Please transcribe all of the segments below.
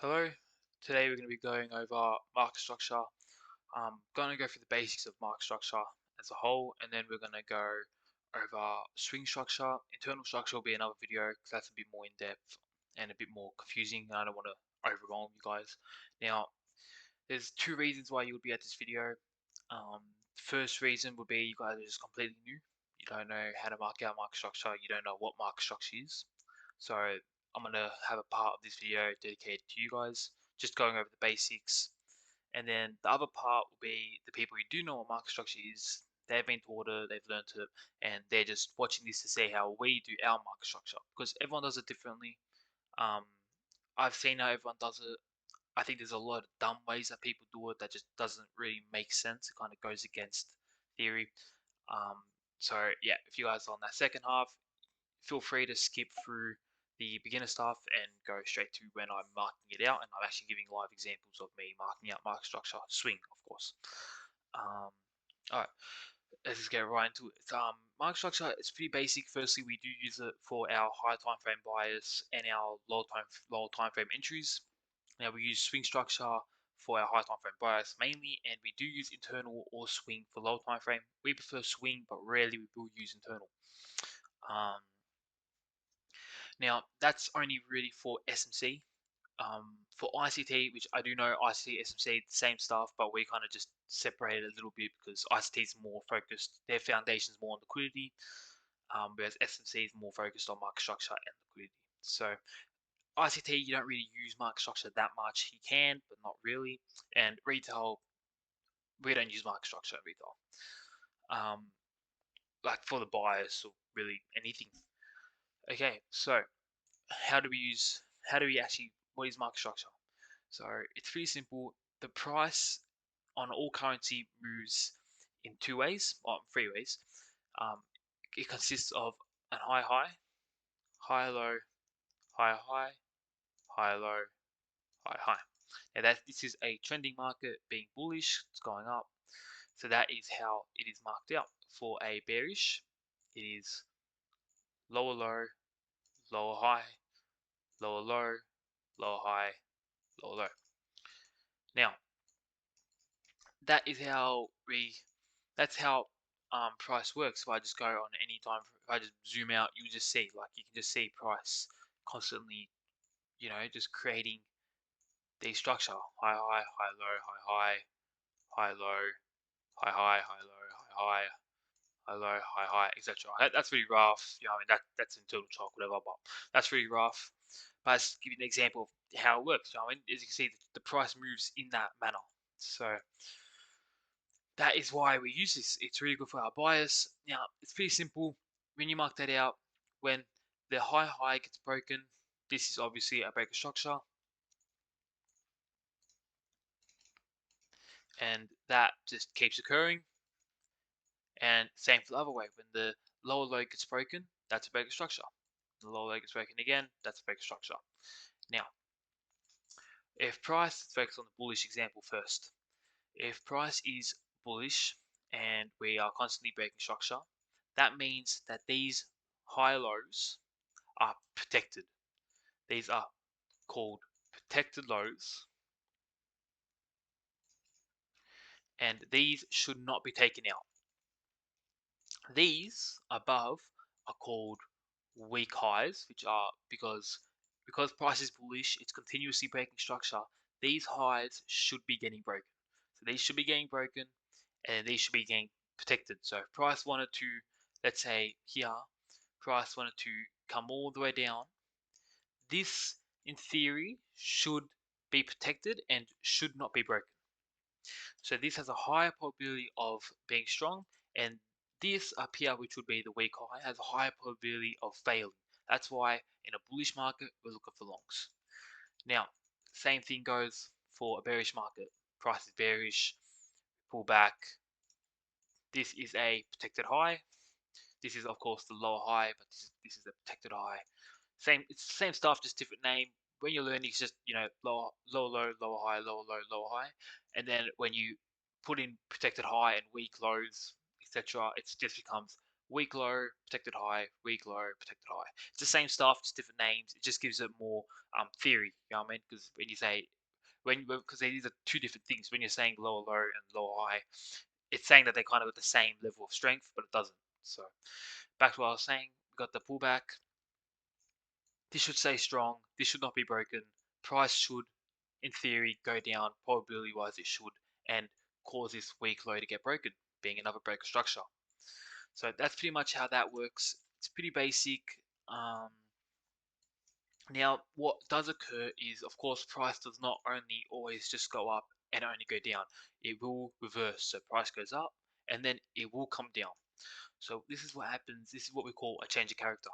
Hello, today we're going to be going over market structure. I'm going to go through the basics of market structure as a whole, and then we're going to go over swing structure. Internal structure will be another video because that's a bit more in depth and a bit more confusing. I don't want to overwhelm you guys. Now, there's two reasons why you'll be at this video. First reason would be you guys are just completely new. You don't know how to mark out market structure. You don't know what market structure is. So I'm gonna have a part of this video dedicated to you guys, just going over the basics. And then the other part will be the people who do know what market structure is. They've been taught it, they've learned it, and they're just watching this to see how we do our market structure because everyone does it differently. Um, I've seen how everyone does it. I think there's a lot of dumb ways that people do it that just doesn't really make sense. It kind of goes against theory. Um, so yeah, if you guys are on that second half, feel free to skip through the beginner stuff and go straight to when I'm marking it out, and I'm actually giving live examples of me marking out market structure, swing, of course. Um, all right, let's just get right into it. Market structure is pretty basic. Firstly, we do use it for our high time frame bias and our low time frame entries. Now we use swing structure for our high time frame bias mainly, and we do use internal or swing for low time frame. We prefer swing, but rarely we will use internal. Um, Now that's only really for SMC. For ICT, which I do know ICT, SMC, the same stuff, but we kind of just separate it a little bit because ICT is more focused, their foundation is more on liquidity, whereas SMC is more focused on market structure and liquidity. So ICT, you don't really use market structure that much. You can, but not really. And retail, we don't use market structure at retail. Um, like for the buyers or really anything. Okay, so how do we actually, what is market structure? So it's pretty simple. The price on all currency moves in two ways, or three ways. Um, it consists of an high high, high low, high high, high low, high high. Now that this is a trending market being bullish, it's going up. So that is how it is marked out. For a bearish, it is lower low, lower high, lower low, lower high, lower low. Now that is how we that's how price works. If I just go on any time, if I just zoom out, you just see, like, you can just see price constantly, just creating the structure: high high, high low, high high, high low, high high, high low, high high, high low, high high, etc. That's really rough. I mean, that's internal chalk, whatever, but that's really rough. But let's give you an example of how it works. I mean, as you can see, the price moves in that manner. So that is why we use this. It's really good for our bias. Now, it's pretty simple. When you mark that out, when the high high gets broken, this is obviously a breaker structure, and that just keeps occurring. And same for the other way. When the lower low gets broken, that's a breaker structure. The lower low gets broken again, that's a breaker structure. Now, if price, let's focus on the bullish example first. If price is bullish and we are constantly breaking structure, that means that these high lows are protected. These are called protected lows, and these should not be taken out. These above are called weak highs, which are because price is bullish, it's continuously breaking structure. These highs should be getting broken. So these should be getting broken, and these should be getting protected. So if price wanted to, let's say here, price wanted to come all the way down, this in theory should be protected and should not be broken. So this has a higher probability of being strong, and this up here, which would be the weak high, has a higher probability of failing. That's why in a bullish market, we're looking for longs. Now, same thing goes for a bearish market. Price is bearish, pull back. This is a protected high. This is, of course, the lower high, but this is a protected high. It's the same stuff, just different name. When you're learning, it's just lower low, lower high, lower low, lower high, and then when you put in protected high and weak lows, etc., it just becomes weak low, protected high, weak low, protected high. It's the same stuff, just different names. It just gives it more theory. You know what I mean? Because when you say because these are two different things. When you're saying lower low and lower high, it's saying that they kind of got the same level of strength, but it doesn't. So back to what I was saying, we got the pullback. This should stay strong. This should not be broken. Price should, in theory, go down. Probability wise, it should, and cause this weak low to get broken, being another breaker structure. So that's pretty much how that works. It's pretty basic. Um, Now, what does occur is, of course, price does not only always just go up and only go down. It will reverse. So price goes up and then it will come down. So this is what happens. This is what we call a change of character.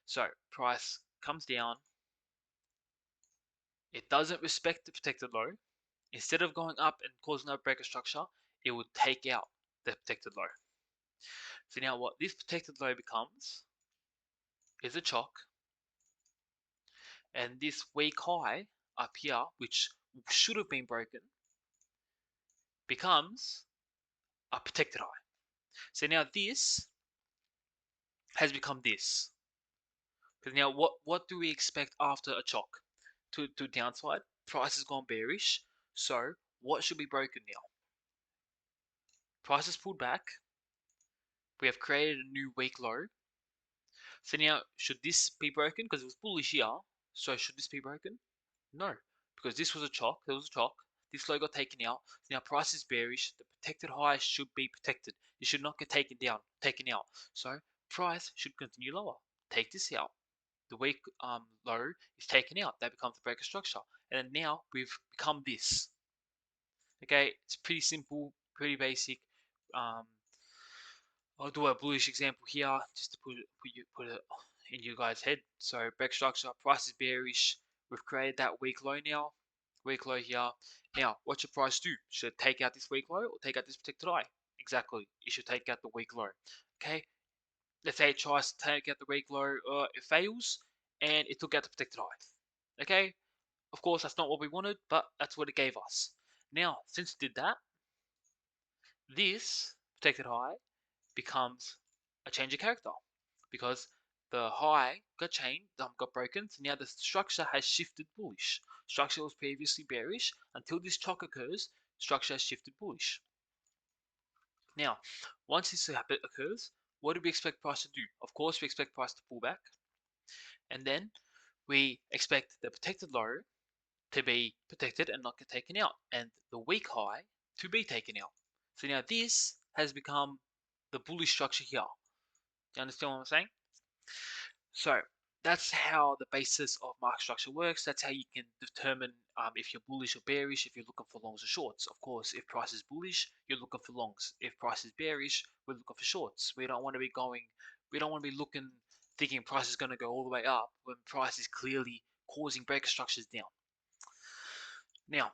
So price comes down. It doesn't respect the protected low. Instead of going up and causing a breaker structure, it will take out the protected low. So now what this protected low becomes is a choch. And this weak high up here, which should have been broken, becomes a protected high. So now this has become this. Because now what do we expect after a choch? To downside, price has gone bearish. So what should be broken now? Price has pulled back. We have created a new weak low. So now should this be broken? Because it was bullish here. So should this be broken? No, because this was a choch. There was a choch. This low got taken out. Now price is bearish. The protected high should be protected. It should not get taken out. So price should continue lower. Take this out. The weak low is taken out. That becomes the breaker structure. And then now we've become this. Okay, it's pretty simple, pretty basic. Um, I'll do a bullish example here just to put it in you guys' head. So break structure, price is bearish. We've created that weak low now. Weak low here. Now, what should price do? Should it take out this weak low or take out this protected high? Exactly. It should take out the weak low. Okay. Let's say it tries to take out the weak low. It fails, and it took out the protected high. Okay. Of course, that's not what we wanted, but that's what it gave us. Now, since it did that, this protected high becomes a change of character because the high got broken, so now the structure has shifted bullish. Structure was previously bearish. Until this choch occurs, structure has shifted bullish. Now, once this occurs, what do we expect price to do? Of course, we expect price to pull back, and then we expect the protected low to be protected and not get taken out, and the weak high to be taken out. So now this has become the bullish structure here. Do you understand what I'm saying? So that's how the basis of market structure works. That's how you can determine if you're bullish or bearish, if you're looking for longs or shorts. Of course, if price is bullish, you're looking for longs. If price is bearish, we're looking for shorts. We don't want to be looking, thinking price is going to go all the way up when price is clearly causing breaker structures down. Now,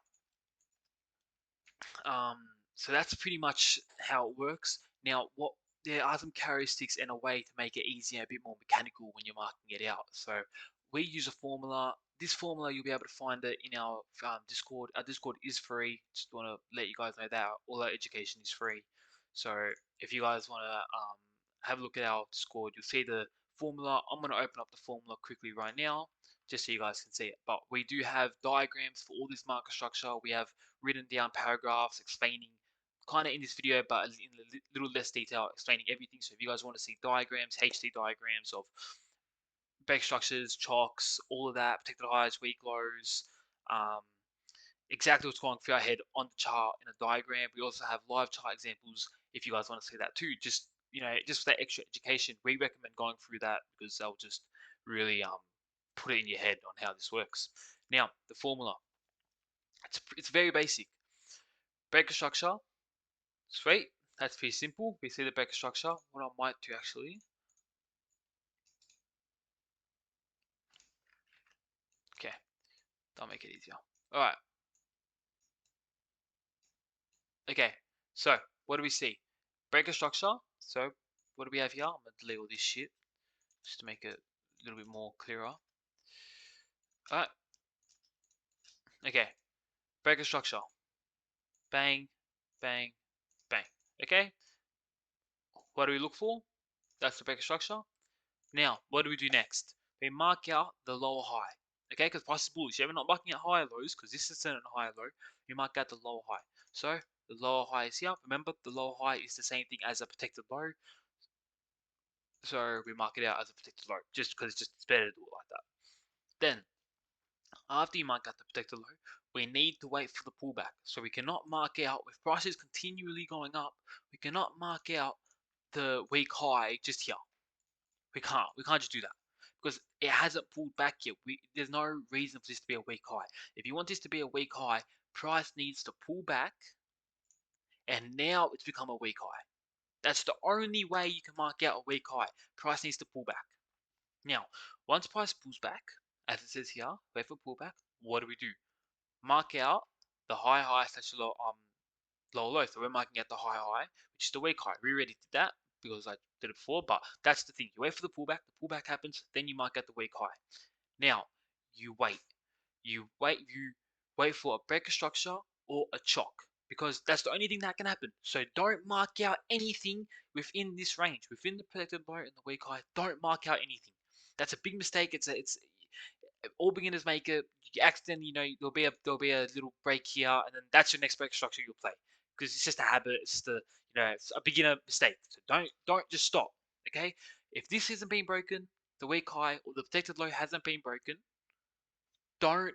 Um, so that's pretty much how it works. Now, there are some characteristics and a way to make it easier, a bit more mechanical when you're marking it out. So we use a formula. This formula you'll be able to find it in our Discord. Our Discord is free. Just want to let you guys know that all our education is free. So if you guys want to have a look at our Discord, you'll see the formula. I'm going to open up the formula quickly right now, just so you guys can see it. But we do have diagrams for all this market structure. We have written down paragraphs explaining kind of in this video, but in a little less detail, explaining everything. So if you guys want to see diagrams, HD diagrams of break structures, chocks, all of that, protected highs, weak lows, um, exactly what's going through our head on the chart in a diagram. We also have live chart examples if you guys want to see that too. Just just for that extra education, we recommend going through that because they'll just really put it in your head on how this works. Now the formula, it's very basic. Breaker structure, sweet. That's pretty simple. We see the breaker structure. What I might do actually, okay, that'll make it easier. All right. Okay. So what do we see? Breaker structure. So what do we have here? I'm gonna delete all this shit just to make it a little bit more clearer. Alright, okay. Breaker structure. Bang, bang, bang. Okay. What do we look for? That's the breaker structure. Now, what do we do next? We mark out the lower high. Okay, because price is bullish. Yeah, we're not marking out higher lows because this is an higher low. We mark out the lower high. So the lower high is here. Remember, the lower high is the same thing as a protected low. So we mark it out as a protected low, just because it's better to do it like that. Then, after you mark out the protected low, we need to wait for the pullback. So we cannot mark out, with prices continually going up, we cannot mark out the week high just here. We can't just do that because it hasn't pulled back yet. There's no reason for this to be a weak high. If you want this to be a weak high, price needs to pull back, and now it's become a weak high. That's the only way you can mark out a weak high. Price needs to pull back. Now, once price pulls back, as it says here, wait for pullback, what do? Mark out the high slash low low. So we're marking out the high, which is the weak high. We already did that because I did it before, but that's the thing. You wait for the pullback happens, then you mark out the weak high. Now, you wait. You wait for a breaker structure or a choch because that's the only thing that can happen. So don't mark out anything within this range, within the protected low and the weak high. Don't mark out anything. That's a big mistake. It's all beginners make it. You accidentally, there'll be a little break here, and then that's your next break structure you'll play because it's just a habit. It's just it's a beginner mistake. So don't just stop. Okay, if this hasn't been broken, the weak high or the protected low hasn't been broken, don't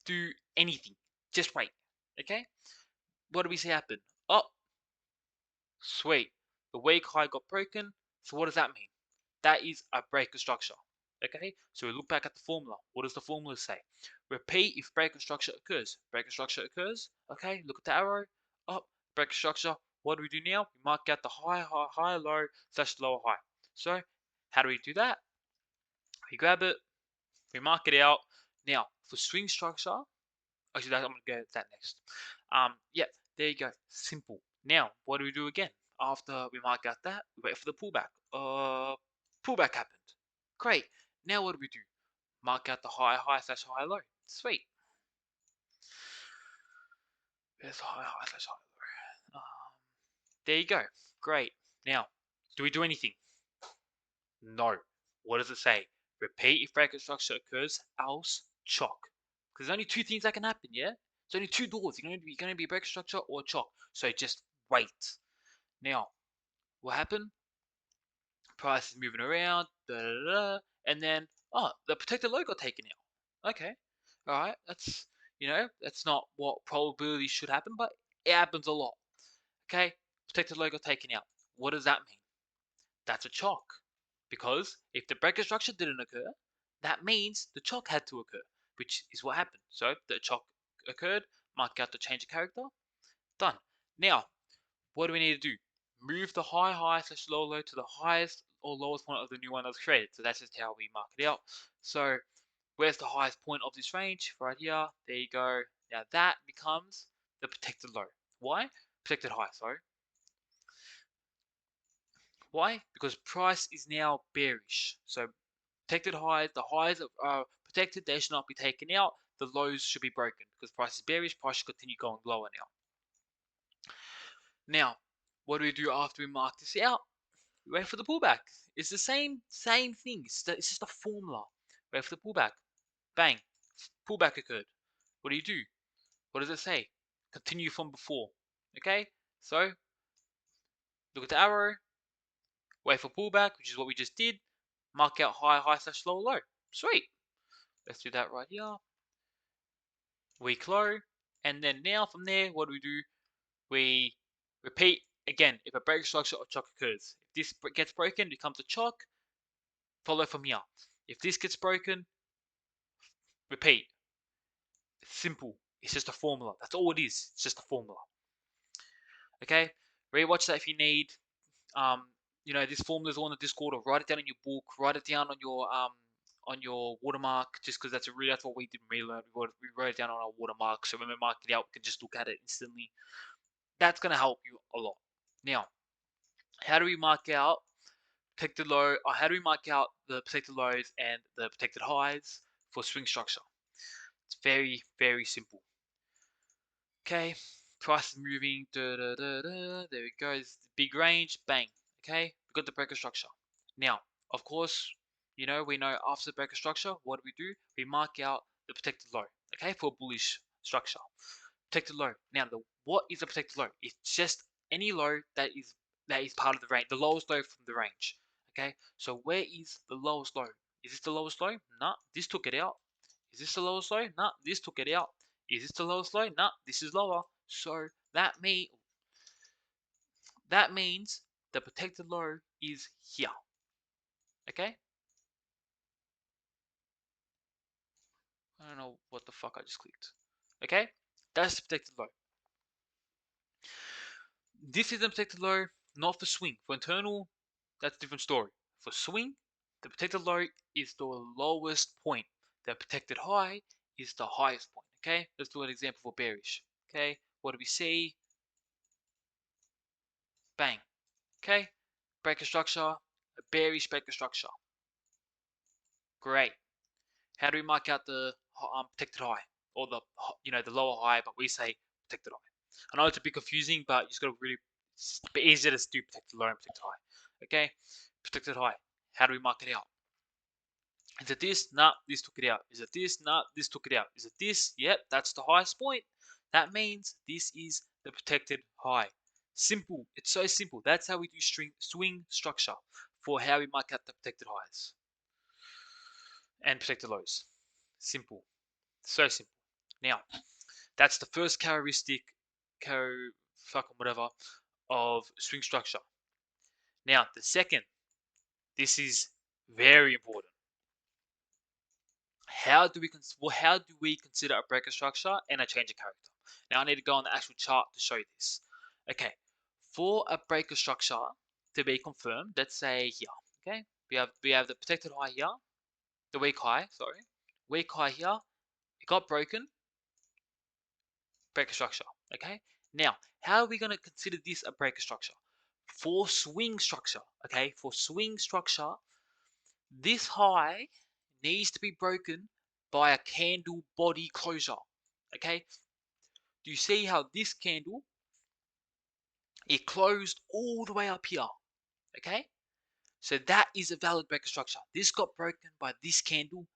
do anything. Just wait. Okay. What do we see happen? Oh, sweet. The weak high got broken. So what does that mean? That is a breaker structure. Okay, so we look back at the formula. What does the formula say? Repeat if breaker structure occurs. Breaker structure occurs. Okay, look at the arrow. Up, breaker structure. What do we do now? We mark out the high, low, slash lower high. So, how do we do that? We grab it, we mark it out. Now, for swing structure, actually, I'm going to go to that next. Yeah, there you go. Simple. Now, what do we do again? After we mark out that, we wait for the pullback. Pullback happened. Great. Now what do we do? Mark out the high slash high low. Sweet. There's high slash high low. There you go. Great. Now, do we do anything? No. What does it say? Repeat if bracket structure occurs, else choch. Because there's only two things that can happen, yeah? There's only two doors. You're going to be a bracket structure or choch. So just wait. Now, what happened? Price is moving around, and then, oh, the protected low got taken out. Okay. Alright, that's not what probability should happen, but it happens a lot. Okay, protected low got taken out. What does that mean? That's a choch. Because if the breaker structure didn't occur, that means the choch had to occur, which is what happened. So the choch occurred, mark out the change of character, done. Now, what do we need to do? Move the high slash low to the highest or lowest point of the new one that was created. So that's just how we mark it out. So where's the highest point of this range? Right here. There you go. Now that becomes the protected low. Why? Protected high, sorry. Why? Because price is now bearish. So protected highs, the highs are protected, they should not be taken out. The lows should be broken because price is bearish, price should continue going lower now. Now, what do we do after we mark this out? We wait for the pullback. It's the same thing. It's just a formula. Wait for the pullback. Bang. Pullback occurred. What do? What does it say? Continue from before. Okay? So, look at the arrow. Wait for pullback, which is what we just did. Mark out high slash low. Sweet. Let's do that right here. Weak low. And then now from there, what do? We repeat again if a break structure or choch occurs. If this gets broken, it becomes a choch. Follow from here. If this gets broken, repeat. It's simple. It's just a formula. That's all it is. It's just a formula. Okay? Rewatch that if you need. This formula is on the Discord, or write it down in your book. Write it down on your watermark, just because that's what we did when we learned. We wrote it down on our watermark, so when we mark it out, we can just look at it instantly. That's gonna help you a lot. Now, how do we mark out protected low? Or how do we mark out the protected lows and the protected highs for swing structure? It's very, very simple. Okay, price is moving. There it goes. Big range, bang. Okay, we got the breaker structure. Now, of course, we know after the breaker structure, what do? We mark out the protected low. Okay, for a bullish structure. Protected low. Now, what is a protected low? It's just any low that is part of the range, the lowest low from the range. Okay, so where is the lowest low? Is this the lowest low? Nah, this took it out. Is this the lowest low? Nah, this took it out. Is this the lowest low? Nah, this is lower. So that means the protected low is here. Okay? I don't know what the fuck I just clicked. Okay? That's the protected low. This is the protected low, not for swing. For internal, that's a different story. For swing, the protected low is the lowest point. The protected high is the highest point. Okay? Let's do an example for bearish. Okay? What do we see? Bang. Okay? Breaker structure, a bearish breaker structure. Great. How do we mark out the protected high, or the lower high, but we say protected high? I know it's a bit confusing, but you just got to really, it's a bit easier to do protected low and protected high. Okay, protected high. How do we mark it out? Is it this? Nah, this took it out. Is it this? Nah, this took it out. Is it this? Yep, that's the highest point. That means this is the protected high. Simple. It's so simple. That's how we do swing structure for how we mark out the protected highs and protected lows. Simple. So simple. Now, that's the first characteristic, whatever, of swing structure. Now, the second, this is very important. How do we consider a breaker structure and a change of character? Now, I need to go on the actual chart to show you this. Okay, for a breaker structure to be confirmed, let's say here. Okay, we have the protected high here, the weak high. Sorry, weak high here. It got broken. Breaker structure. Okay, now how are we going to consider this a breaker structure? For swing structure, okay, for swing structure, this high needs to be broken by a candle body closure. Okay, do you see how this candle, it closed all the way up here? Okay, so that is a valid breaker structure. This got broken by this candle.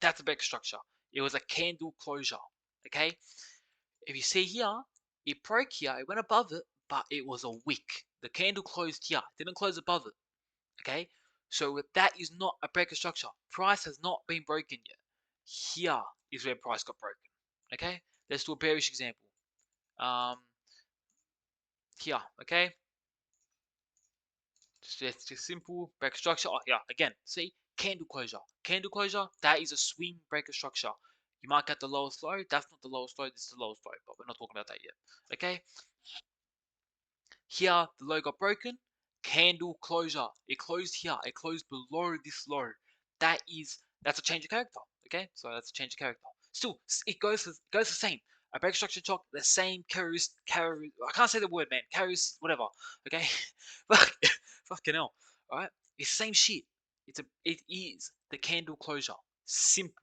That's a breaker structure. It was a candle closure. Okay, if you see here, it broke here, it went above it, but it was a wick. The candle closed here, it didn't close above it. Okay, so that is not a breaker structure. Price has not been broken yet. Here is where price got broken. Okay, let's do a bearish example. Here, okay, just simple breaker structure. Oh yeah, again, see, candle closure. Candle closure, that is a swing breaker structure. You mark out the lowest low. That's not the lowest low. This is the lowest low, but we're not talking about that yet. Okay. Here, the low got broken. Candle closure. It closed here. It closed below this low. That's a change of character. Okay, so that's a change of character. Still, it goes the same. A break structure choch, the same I can't say the word, man. Carries whatever. Okay, fucking hell. All right, it's the same shit. It is the candle closure. Simple.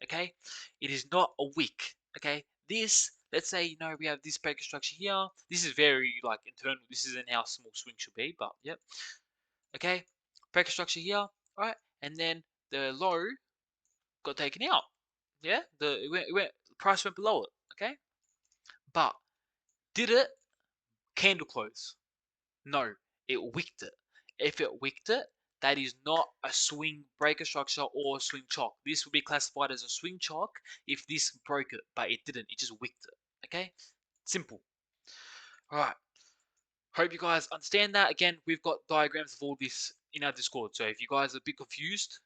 Okay, it is not a wick. Okay, let's say we have this breaker structure here. This is very like internal. This isn't how small swing should be, but yep. Okay, breaker structure here. All right, and then the low got taken out. Yeah, the price went below it. Okay, but did it candle close? No, it wicked it. If it wicked it, that is not a swing breaker structure or a swing choch. This would be classified as a swing choch if this broke it, but it didn't. It just wicked it. Okay, simple. All right. Hope you guys understand that. Again, we've got diagrams of all this in our Discord. So if you guys are a bit confused,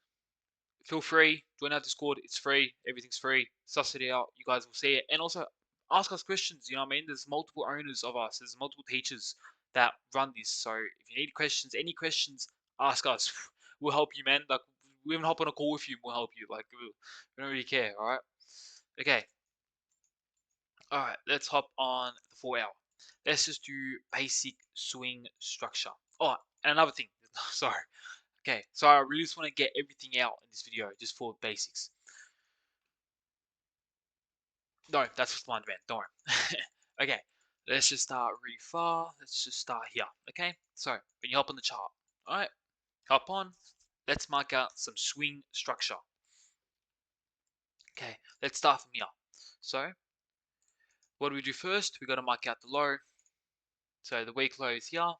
feel free, join our Discord. It's free. Everything's free. Suss it out. You guys will see it. And also ask us questions. You know what I mean? There's multiple owners of us. There's multiple teachers that run this. So if you need questions, any questions, ask us. We'll help you, man. Like, we even hop on a call with you. We'll help you. Like, we don't really care. All right. Okay. All right. Let's hop on the 4 hour. Let's just do basic swing structure. Oh, and another thing. Sorry. Okay, so I really just want to get everything out in this video, just for basics. No, that's just one event, don't worry. Okay, let's just start really far. Let's just start here, okay? So when you hop on the chart, all right, hop on. Let's mark out some swing structure. Okay, let's start from here. So what do we do first? We got to mark out the low. So the weak low is here.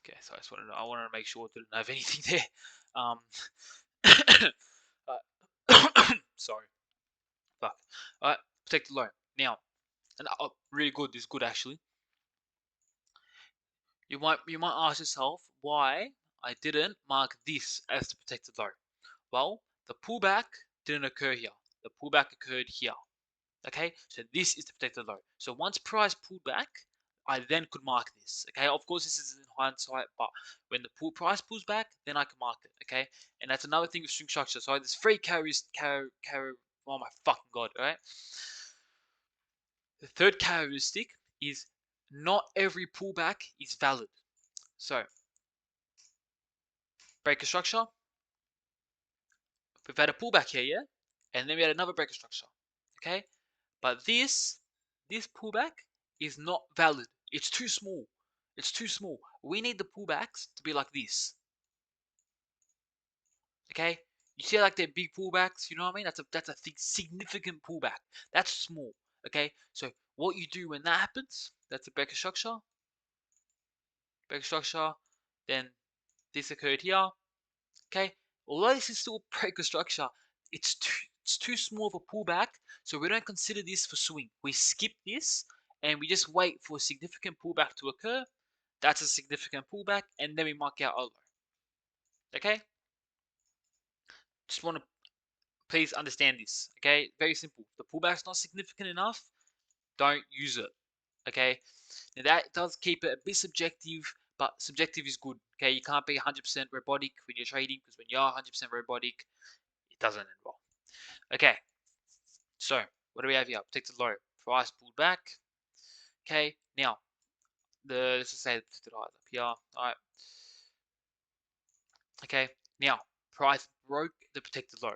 Okay, so I wanted to make sure I didn't have anything there. Sorry. Fuck. Alright, protect the low. Now, and really good, this is good actually. You might ask yourself why I didn't mark this as the protected low. Well, the pullback didn't occur here. The pullback occurred here. Okay, so this is the protected low. So once price pulled back, I then could mark this. Okay, of course this is in hindsight, but when the price pulls back, then I can mark it. Okay, and that's another thing with string structure. So there's three carries. Oh my fucking god! All right. The third characteristic is not every pullback is valid. So breaker structure. We've had a pullback here, yeah, and then we had another breaker structure. Okay, but this pullback is not valid. It's too small. It's too small. We need the pullbacks to be like this. Okay? You see like they're big pullbacks, you know what I mean? That's a significant pullback. That's small. Okay? So what you do when that happens, that's a breaker structure. Breaker structure. Then this occurred here. Okay? Although this is still a breaker structure, it's too small of a pullback, so we don't consider this for swing. We skip this and we just wait for a significant pullback to occur. That's a significant pullback, and then we mark out our low. Okay? Just want to please understand this. Okay? Very simple. If the pullback's not significant enough, don't use it. Okay? Now that does keep it a bit subjective, but subjective is good. Okay? You can't be 100% robotic when you're trading, because when you are 100% robotic, it doesn't end well. Okay, so what do we have here? Protected low. Price pulled back. Okay, now let's just say the protected highs up here. Alright. Okay, now price broke the protected low.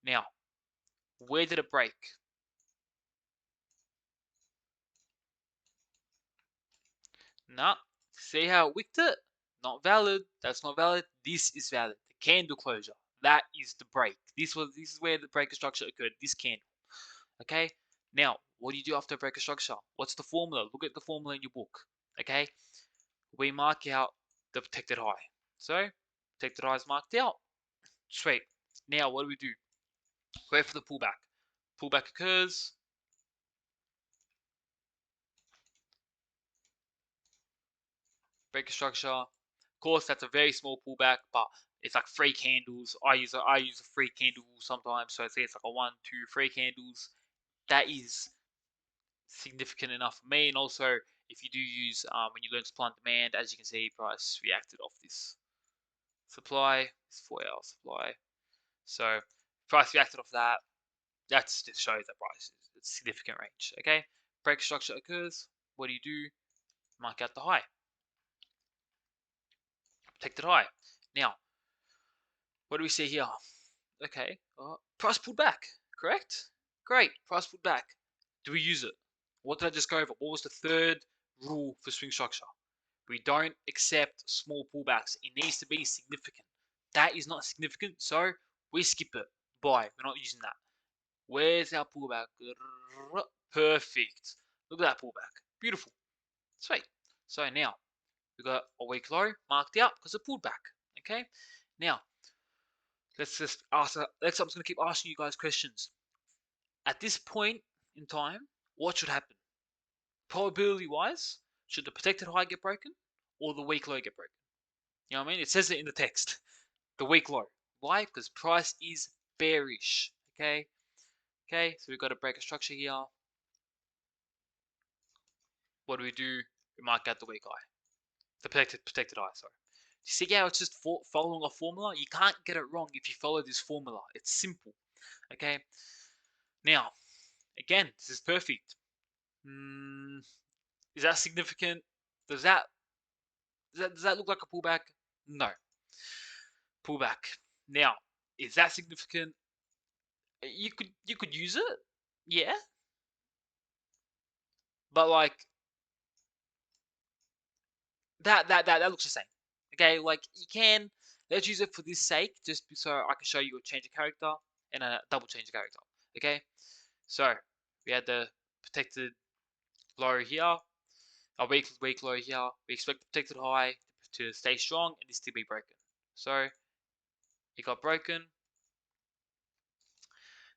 Now, where did it break? Nah. See how it wicked it? Not valid. That's not valid. This is valid. The candle closure. That is the break. This is where the breaker structure occurred. This candle. Okay. Now, what do you do after breaker structure? What's the formula? Look at the formula in your book. Okay. We mark out the protected high. So, protected high is marked out. Sweet. Now, what do we do? Wait for the pullback. Pullback occurs. Breaker structure. Of course, that's a very small pullback, but it's like 3 candles. I use a 3 candle sometimes, so I say it's like a 1, 2, 3 candles. That is significant enough for me. And also, if you do use when you learn supply and demand, as you can see, price reacted off this supply, this 4-hour supply. So price reacted off that. That just shows that price is a significant range. Okay, break structure occurs. What do? Mark out the high. Protected high. Now, what do we see here? Okay, price pulled back. Correct. Great. Price pulled back. Do we use it? What did I just go over? What was the third rule for swing structure? We don't accept small pullbacks. It needs to be significant. That is not significant, so we skip it. Bye. We're not using that. Where's our pullback? Perfect. Look at that pullback. Beautiful. Sweet. So now we've got a weak low marked out because it pulled back. Okay. Now let's just ask. Next, I'm just going to keep asking you guys questions. At this point in time, what should happen? Probability wise, should the protected high get broken or the weak low get broken? You know what I mean? It says it in the text. The weak low. Why? Because price is bearish. Okay. Okay. So we've got to break a structure here. What do? We mark out the weak eye. The protected eye, sorry. You see how it's just following a formula? You can't get it wrong if you follow this formula. It's simple. Okay? Now, again, this is perfect. Is that significant? Does that look like a pullback? No. Pullback. Now, is that significant? You could use it, yeah, but like that looks the same. Okay, like you can let's use it for this sake, just so I can show you a change of character and a double change of character. Okay, so we had the protected low here, a weak low here. We expect the protected high to stay strong and this to be broken. So it got broken.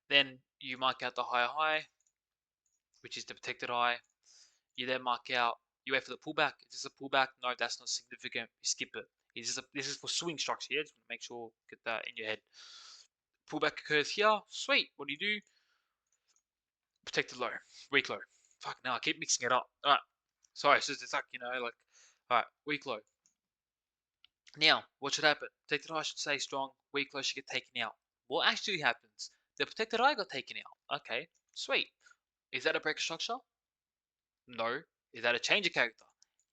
Then you mark out the higher high, which is the protected high. You then mark out. You wait for the pullback. Is this a pullback? No, that's not significant. You skip it. This is for swing structure here. Just make sure get that in your head. Pullback occurs here. Sweet. What do you do? Protected low, weak low. Fuck no, I keep mixing it up. All right. Sorry, it's just it's like like all right, weak low. Now, what should happen? Protected high should stay strong. Weak low should get taken out. What actually happens? The protected high got taken out. Okay, sweet. Is that a break structure? No. Is that a change of character?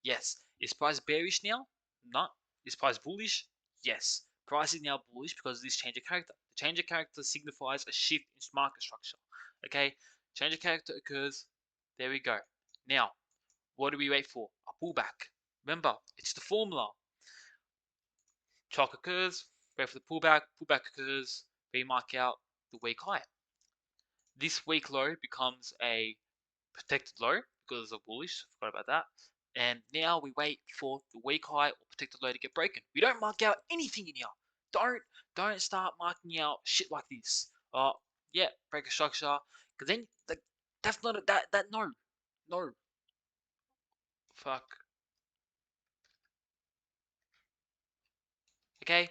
Yes. Is price bearish now? No. Is price bullish? Yes. Price is now bullish because of this change of character. The change of character signifies a shift in market structure. Okay? Change of character occurs. There we go. Now, what do we wait for? A pullback. Remember, it's the formula. Choch occurs. Wait for the pullback. Pullback occurs. We mark out the weak high. This weak low becomes a protected low because of bullish. Forgot about that. And now we wait for the weak high or protected low to get broken. We don't mark out anything in here. Don't start marking out shit like this. Yeah, break a structure. Because then that's not a, that no fuck. Okay,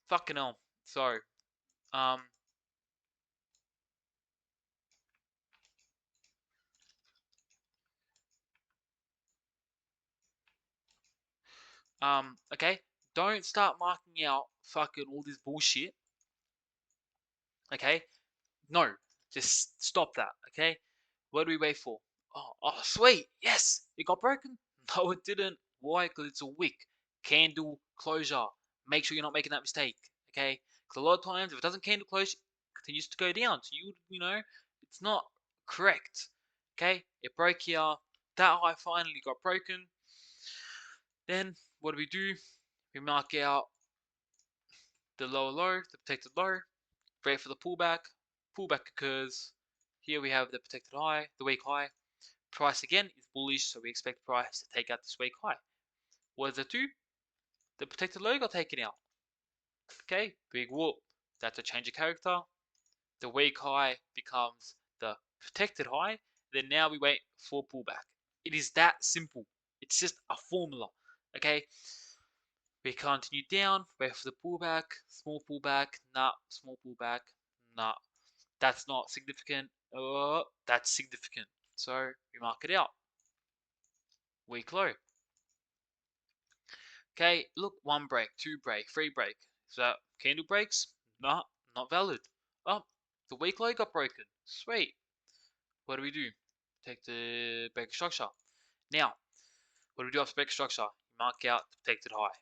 fucking hell. So um okay. Don't start marking out fucking all this bullshit. Okay, no, just stop that. Okay, what do we wait for? Oh, sweet. Yes, it got broken. No, it didn't. Why? Because it's a wick. Candle closure. Make sure you're not making that mistake. Okay? Because a lot of times, if it doesn't candle close, it continues to go down. So it's not correct. Okay? It broke here. That high finally got broken. Then, what do? We mark out the lower low, the protected low. Wait for the pullback. Pullback occurs. Here we have the protected high, the weak high. Price again is bullish, so we expect price to take out this weak high. What does it do? The protected low got taken out. Okay, big whoop. That's a change of character. The weak high becomes the protected high. Then now we wait for pullback. It is that simple. It's just a formula. Okay, we continue down, wait for the pullback, small pullback, nah, small pullback, nah. That's not significant. That's significant. So we mark it out. Weak low. Okay, look, one break, two break, three break. So candle breaks, not valid. Oh, the weak low got broken. Sweet. What do? Take the break structure. Now, what do we do after break structure? Mark out the protected high.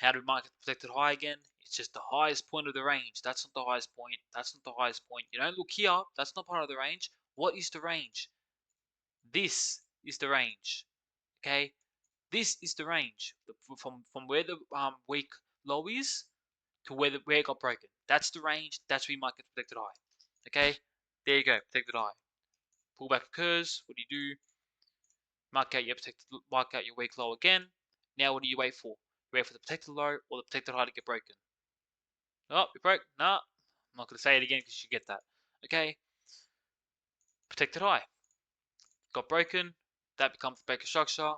How do we mark the protected high again? It's just the highest point of the range. That's not the highest point. That's not the highest point. You don't look here. That's not part of the range. What is the range? This is the range. Okay, this is the range from where the weak low is to where it got broken. That's the range. That's where you might get protected high. Okay, there you go, protected high. Pullback occurs. What do? Mark out your weak low again. Now what do you wait for? You wait for the protected low or the protected high to get broken. Oh, it broke. Nah, I'm not gonna say it again because you get that. Okay, protected high got broken. That becomes the breaker structure.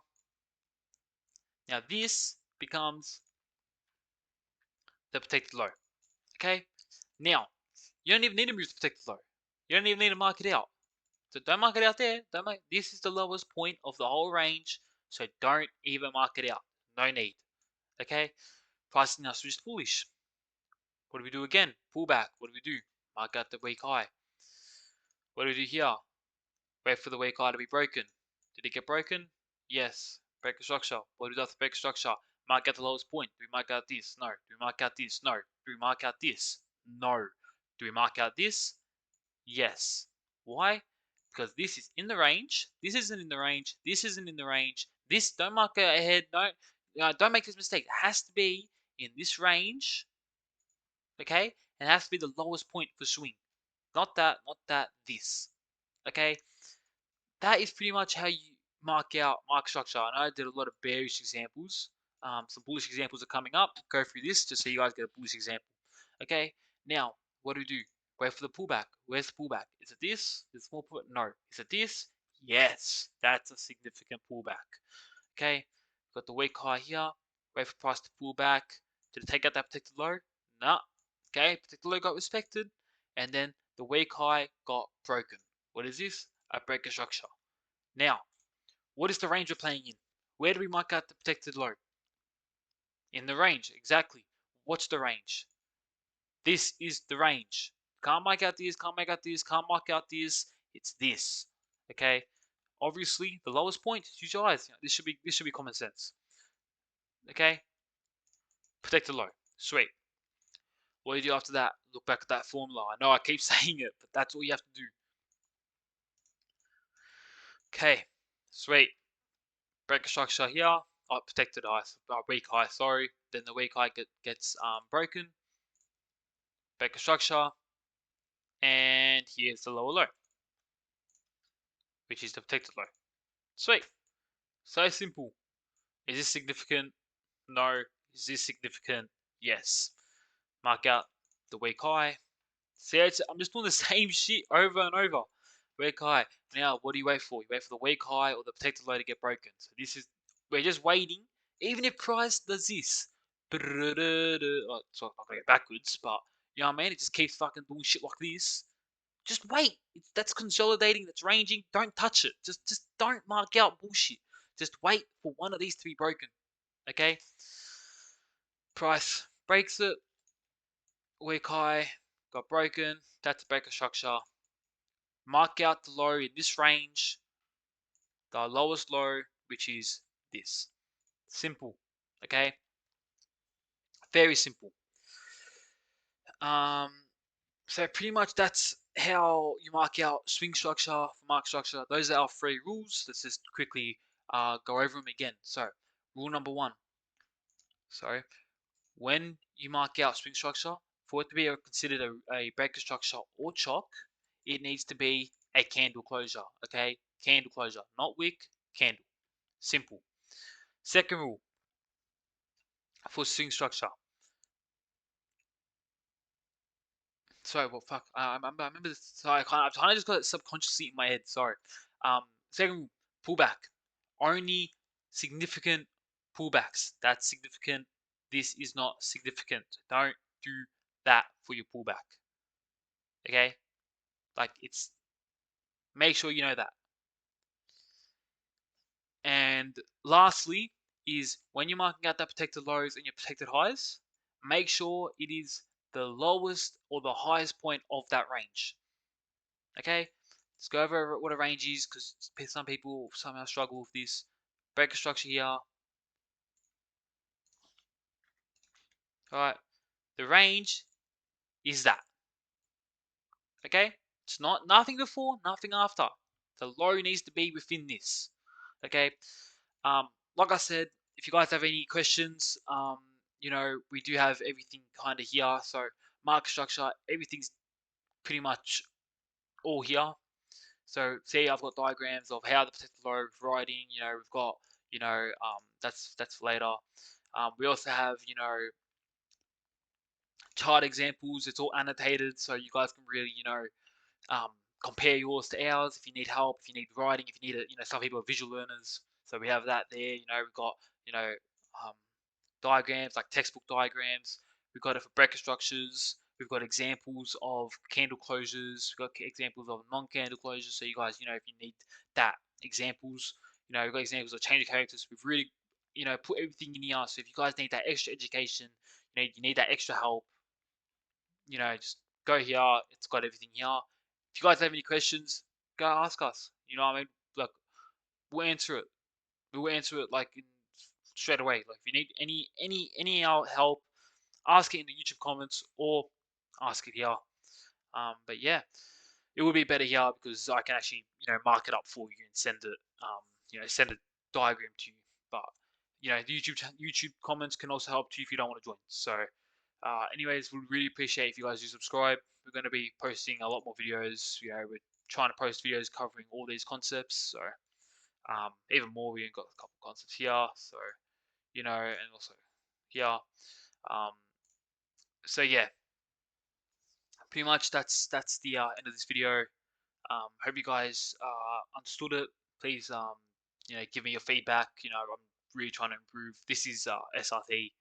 Now this becomes the protected low. Okay, now you don't even need to use the protected low. You don't even need to mark it out. So don't mark it out there. Don't mark. This is the lowest point of the whole range. So don't even mark it out. No need. Okay. Price now switched bullish. What do we do again? Pullback. What do? Mark out the weak high. What do we do here? Wait for the weak high to be broken. Did it get broken? Yes. Break structure. What do we do after break structure? Mark out the lowest point. Do we mark out this? No. Do we mark out this? No. Do we mark out this? No. Do we mark out this? Yes. Why? Because this is in the range. This isn't in the range. This isn't in the range. This, don't mark out ahead. Don't make this mistake. It has to be in this range. Okay? And it has to be the lowest point for swing. Not that, not that, this. Okay? That is pretty much how you mark out market structure. I know I did a lot of bearish examples. Some bullish examples are coming up. Go through this just so you guys get a bullish example. Okay, now what do we do? Wait for the pullback. Where's the pullback? Is it this? Is it small pullback? No. Is it this? Yes, that's a significant pullback. Okay, got the weak high here. Wait for price to pull back. Did it take out that protected low? No. Okay, protected low got respected, and then the weak high got broken. What is this? A breaker structure. Now, what is the range we're playing in? Where do we mark out the protected low? In the range, exactly. What's the range? This is the range. Can't mark out this, can't mark out this, can't mark out this. It's this. Okay. Obviously, the lowest point. Use your eyes. This should be common sense. Okay. Protected low. Sweet. What do you do after that? Look back at that formula. I know I keep saying it, but that's all you have to do. Okay. Sweet. Breaker structure here. Oh, protected high. Weak high. Sorry. Then the weak high gets broken. Breaker structure. And here's the lower low, which is the protected low. Sweet. So simple. Is this significant? No. Is this significant? Yes. Mark out the weak high. See, I'm just doing the same shit over and over. Weak high. Now, what do you wait for? You wait for the weak high or the protected low to get broken. So this is, we're just waiting. Even if price does this. Oh, so I'm going to get backwards, but you know what I mean? It just keeps fucking doing shit like this. Just wait. That's consolidating. That's ranging. Don't touch it. Just don't mark out bullshit. Just wait for one of these to be broken. Okay. Price breaks it. Weak high got broken. That's a breaker structure. Mark out the low in this range. The lowest low, which is this. Simple. Okay. Very simple. So pretty much that's how you mark out swing structure, market structure. Those are our 3 rules. Let's just quickly go over them again. So rule number 1. So when you mark out swing structure, for it to be considered a breaker structure or choch, it needs to be a candle closure. Okay, candle closure, not wick, candle. Simple. Second rule for swing structure. Sorry, well, fuck. I remember this. Sorry, I kind of just got it subconsciously in my head. Sorry. Second, pullback. Only significant pullbacks. That's significant. This is not significant. Don't do that for your pullback. Okay? Like, it's. Make sure you know that. And lastly, is when you're marking out that protected lows and your protected highs, make sure it is the lowest or the highest point of that range. Okay, let's go over what a range is because some people somehow struggle with this. Breaker structure here. Alright, the range is that. Okay, it's not nothing before, nothing after. The low needs to be within this. Okay, like I said, if you guys have any questions, you know, we do have everything kind of here. So market structure, everything's pretty much all here. So see, I've got diagrams of how the protected low writing. You know, we've got, you know, that's for later. We also have, you know, chart examples. It's all annotated, so you guys can really, you know, um, compare yours to ours. If you need help, if you need writing, if you need it, you know, some people are visual learners, so we have that there. You know, we've got, you know, um, diagrams like textbook diagrams. We've got it for breaker structures. We've got examples of candle closures. We've got examples of non-candle closures. So you guys, you know, if you need that examples, you know, we've got examples of change of characters. We've really, you know, put everything in here. So if you guys need that extra education, you need that extra help, you know, just go here. It's got everything here. If you guys have any questions, go ask us. You know what I mean? Look, we'll answer it. We'll answer it like straight away. Like if you need any help, ask it in the YouTube comments or ask it here. But yeah, it would be better here because I can actually, mark it up for you and send it, send a diagram to you. But the YouTube comments can also help too if you don't want to join. So, anyways, we really appreciate if you guys do subscribe. We're going to be posting a lot more videos. We're trying to post videos covering all these concepts. So, even more, we've got a couple concepts here. So, and also here. Um, so yeah, pretty much that's the end of this video. Hope you guys understood it. Please, give me your feedback. I'm really trying to improve. This is SRT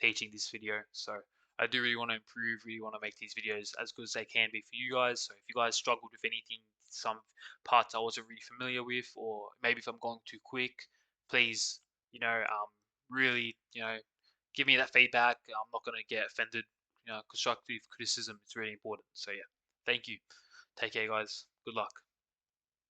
teaching this video, so I do really want to improve. Really want to make these videos as good as they can be for you guys. So if you guys struggled with anything, some parts I wasn't really familiar with, or maybe if I'm going too quick, please, really, give me that feedback. I'm not going to get offended. Constructive criticism is really important. So yeah, thank you. Take care, guys. Good luck.